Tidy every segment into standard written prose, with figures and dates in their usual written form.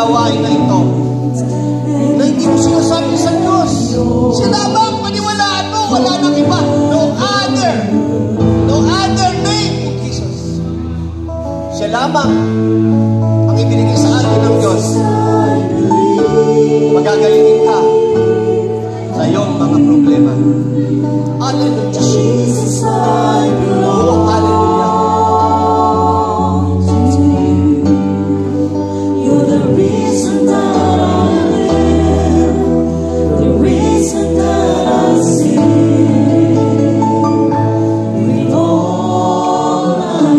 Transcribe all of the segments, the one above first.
gawain na ito na hindi mo sinasabi sa Diyos. Siya lamang paniwalaan mo, wala nang iba. No other name but Jesus. Siya lamang ang ibinigay sa atin ng Diyos. Magagalingin ka sa iyong mga problema. Hallelujah. Jesus, I belong. Oh, hallelujah. To you. You're the reason that I live, the reason that I sing, with all I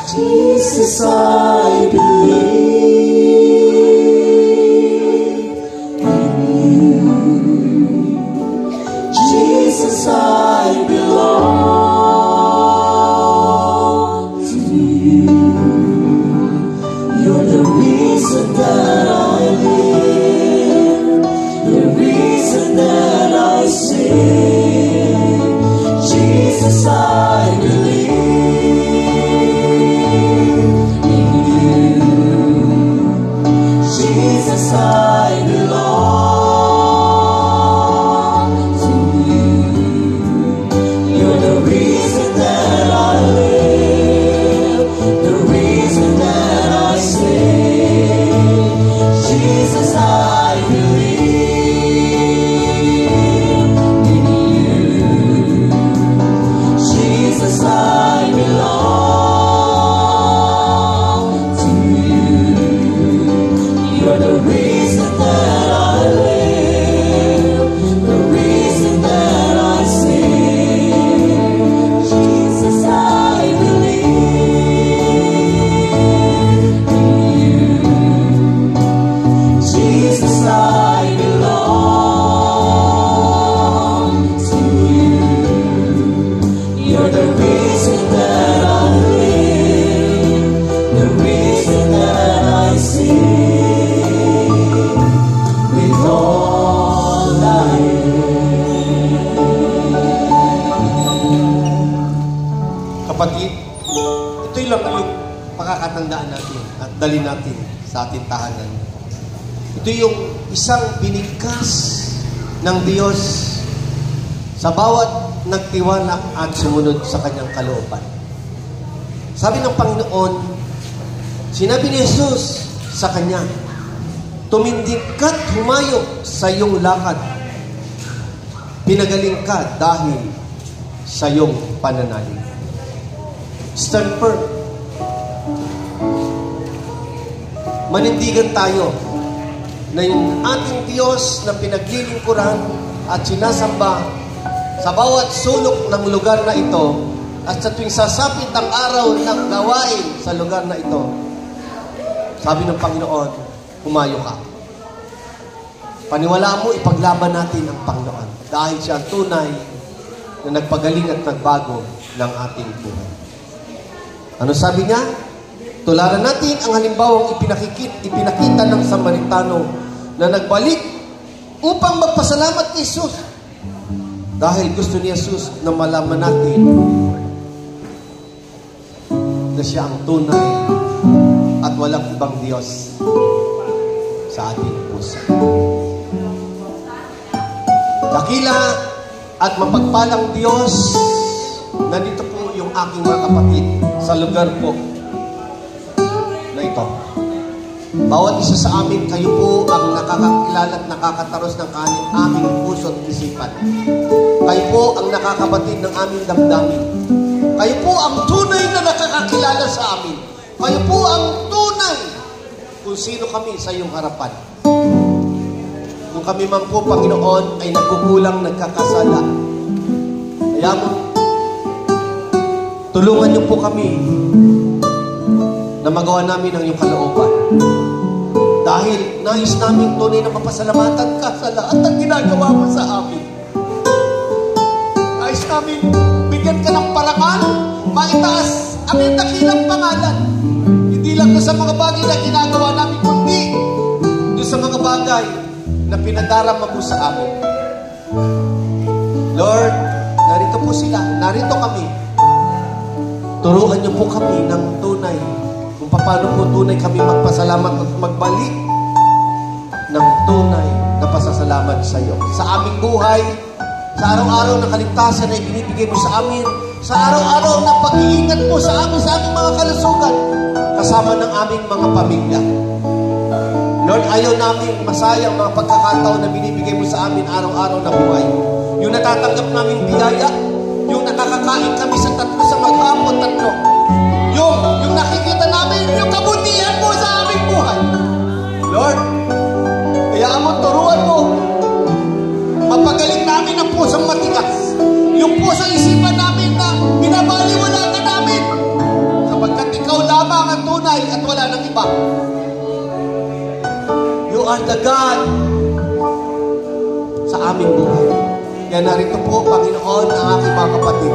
Jesus, I believe in you. Jesus, I belong to you. You're the reason that I live, the reason that I sing. Jesus, I dali natin sa ating tahanan. Ito yung isang binigkas ng Diyos sa bawat nagtiwala at sumunod sa kanyang kalooban. Sabi ng Panginoon, sinabi ni Jesus sa kanya, tumindig ka't humayo sa iyong lakad. Pinagaling ka dahil sa iyong pananalig. Stand firm. Manindigan tayo na yung ating Diyos na pinaglilingkuran at sinasamba sa bawat sulok ng lugar na ito at sa tuwing sasapit ang araw ng gawain sa lugar na ito, sabi ng Panginoon, humayo ka. Paniwalaan mo, ipaglaban natin ang Panginoon dahil siya ang tunay na nagpagaling at nagbago ng ating buhay. Ano sabi niya? Tularan natin ang halimbawang ipinakita ng Samaritano na nagbalik upang magpasalamat kay Jesus. Dahil gusto ni Jesus na malaman natin na siya ang tunay at walang ibang Diyos sa ating puso. Dakila at mapagpalang Diyos, nandito po yung aking mga kapatid sa lugar po na ito. Bawat isa sa amin, kayo po ang nakakakilala at nakakataros ng aming puso at isipan. Kayo po ang nakakabatid ng aming damdamin. Kayo po ang tunay na nakakakilala sa amin. Kayo po ang tunay kung sino kami sa iyong harapan. Kung kami man po, Panginoon, ay nagkukulang, nagkakasala, kaya mo, tulungan niyo po kami na magawa namin ang iyong kalooban. Dahil nais namin tunay na mapasalamatan ka sa lahat ng ginagawa mo sa amin. Nais namin bigyan ka ng parangal, maitaas ang iyong dakilang pangalan. Hindi lang sa mga bagay na ginagawa namin, kundi doon sa mga bagay na pinadarama mo sa amin. Lord, narito po sila, narito kami. Turuan niyo po kami ng tunay kung paano po tunay kami magpasalamat at magbalik ng tunay na pasasalamat sa iyo. Sa aming buhay, sa araw-araw na kaligtasan na ibinibigay mo sa amin, sa araw-araw na pag-iingat mo sa amin, sa aming mga kalusugan, kasama ng aming mga pamilya. Lord, ayaw namin masayang mga pagkakataon na binibigay mo sa amin araw-araw na buhay. Yung natatanggap namin biyaya, yung nakakakain kami sa tatlo sa maghapon, tatlo. Yung nakikita namin, yung kabutihan mo sa aming buhay. Lord, kaya mo, turuan mo, mapagaling namin ang pusong matigas. Yung pusong isipan namin na binabaliwala ka namin. Sapagkat ikaw lamang ang tunay at wala nang iba. You are the God sa aming buhay. Kaya narito po, Panginoon, ang aking mga kapatid.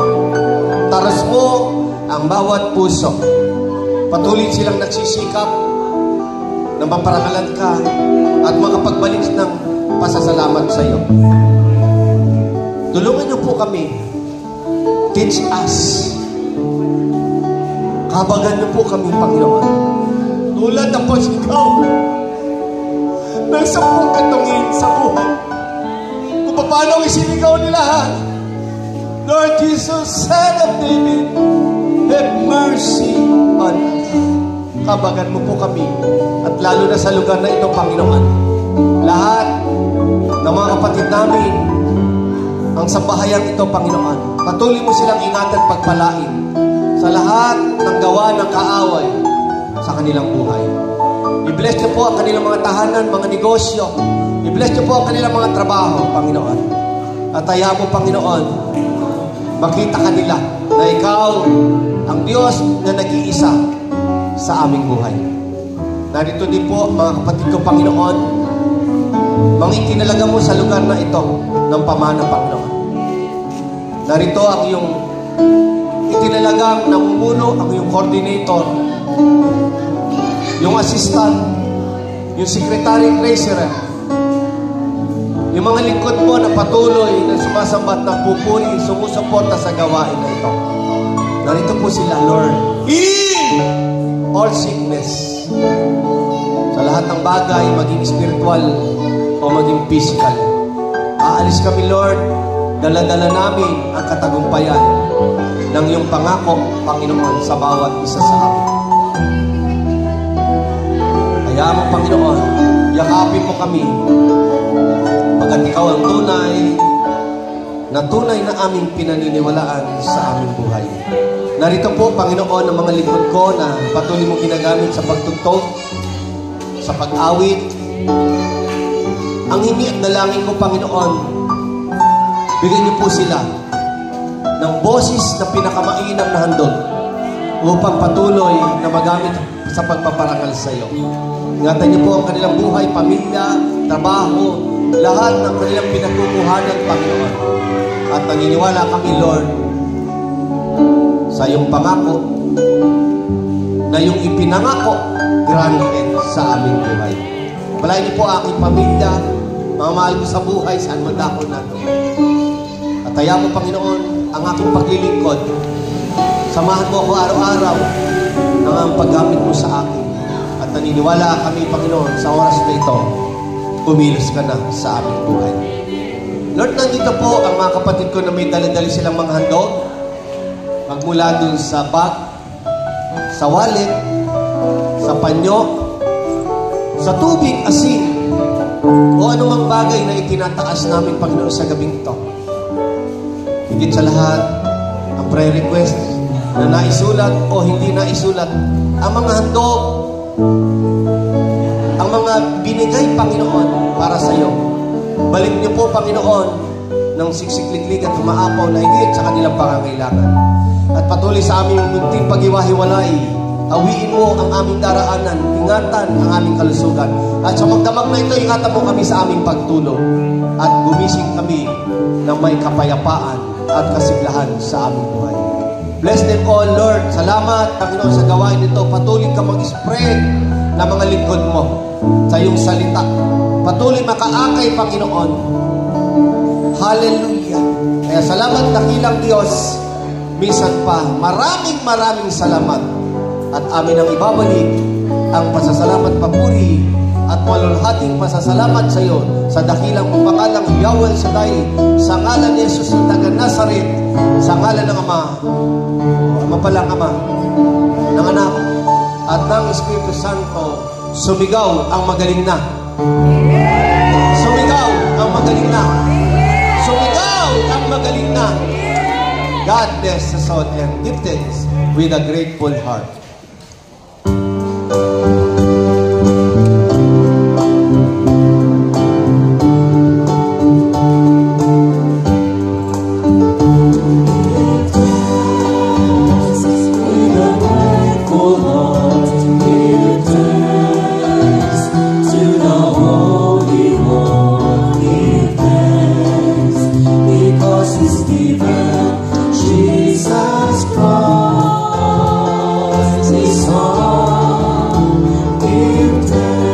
Taras mo ang bawat puso. Patuloy silang nagsisikap na maparangalan ka at makapagbalik ng pasasalamat sa iyo. Tulungan niyo po kami. Teach us. Kabagan niyo po kami, Panginoon. Tulad ng pasigaw ng 10 katungin sa buhay. Kung paano isinigaw nila, Lord Jesus, Son of David, have mercy on us. Kabagan mo po kami. At lalo na sa lugar na ito, Panginoon. Lahat ng mga kapatid namin, ang sambahayang ito, Panginoon. Patuloy mo silang ingatan at pagpalain sa lahat ng gawa ng kaaway sa kanilang buhay. I-bless niyo po ang kanilang mga tahanan, mga negosyo. I-bless niyo po ang kanilang mga trabaho, Panginoon. At ayaw mo, Panginoon, makita kanila na ikaw ang Diyos na nag-iisa sa aming buhay. Narito din po, mga kapatid ko, Panginoon, mga itinalaga mo sa lugar na ito ng pamana, Panginoon. Narito ang iyong itinalagang namumuno, ang iyong coordinator, yung assistant, yung secretary treasurer, yung mga lingkod mo na patuloy na sumasambat ng pupuri, sumusuporta sa gawain na ito. Narito po sila, Lord. Heal all sickness. Sa lahat ng bagay, maging spiritual o maging physical. Aalis kami, Lord, dala-dala namin ang katagumpayan ng iyong pangako, Panginoon, sa bawat isa sa amin. Kaya mo, Panginoon, yakapin mo kami pagkat ikaw ang tunay na aming pinaniniwalaan sa aming buhay. Narito po, Panginoon, ang mga lingkod ko na patuloy mo ginagamit sa pagtugtog, sa pag-awit. Ang hindi at dalangin ko, Panginoon, bigyan niyo po sila ng boses na pinakamainam na handog upang patuloy na magamit sa pagpaparangal sa iyo. Ingatan niyo po ang kanilang buhay, pamilya, trabaho, lahat ng kanilang pinagkukuhanan, Panginoon. At naniniwala kami, Lord, sa iyong pangako na yung ipinangako granted sa aming buhay. Palain niyo po aking pamilya, mga mahal ko sa buhay, saan man ako nato. At kaya mo, Panginoon, ang aking paglilingkod. Samahan mo ako araw-araw ng ang paggamit mo sa akin. At naniniwala kami, Panginoon, sa oras na ito, kumilos ka na sa aming buhay. Lord, nandito po ang mga kapatid ko na may dala-dali silang mga handog. Magmula dun sa bag, sa wallet, sa panyo, sa tubig, asin, o anumang bagay na itinataas namin, Panginoon, sa gabing ito. Higit sa lahat, ang prayer request na naisulat o hindi naisulat, ang mga handog, ang mga binigay, Panginoon, para sa iyo. Balik niyo po, Panginoon, ng siksikliklik at umaapaw na higit sa kanilang pangangailangan. At patuloy sa aming munting pag-iwahiwalay, awiin mo ang aming daraanan, ingatan ang aming kalusugan. At sa magdamag na ito, ingatan mo kami sa aming pagtulog. At gumising kami ng may kapayapaan at kasiglahan sa aming buhay. Bless them all, Lord. Salamat, Panginoon, sa gawain nito. Patuloy ka mag-spread ng mga lingkod mo sa iyong salita. Patuloy makaakay, Panginoon. Hallelujah. Kaya salamat, dakilang Diyos. Minsan pa, maraming salamat. At amin ang ibabalik ang pasasalamat, papuri at malulhating pasasalamat sa iyo sa dakilang pangalang Yahweh Shaddai, sa ngalan ni Jesus ng taga Nazaret, sa ngalan ng Ama, Ama palang Ama, ng Anak, at ng Espiritu Santo. Sumigaw ang magaling na. Sumigaw ang magaling na. Sumigaw ang magaling na. God bless us all and give thanks with a grateful heart. Give thanks.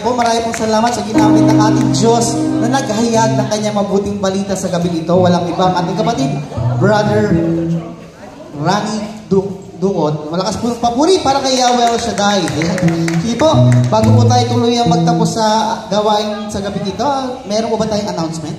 po, marami pong salamat sa ginamit ng ating Diyos na naghahayag ng kanyang mabuting balita sa gabi ito. Walang ibang ating kapatid, Brother Rani Dungot. Malakas po yung papuri para kay Yahweh El Shaddai. Sige po, bago po tayo tuluyang magtapos sa gawain sa gabi ito, meron po ba tayong announcement?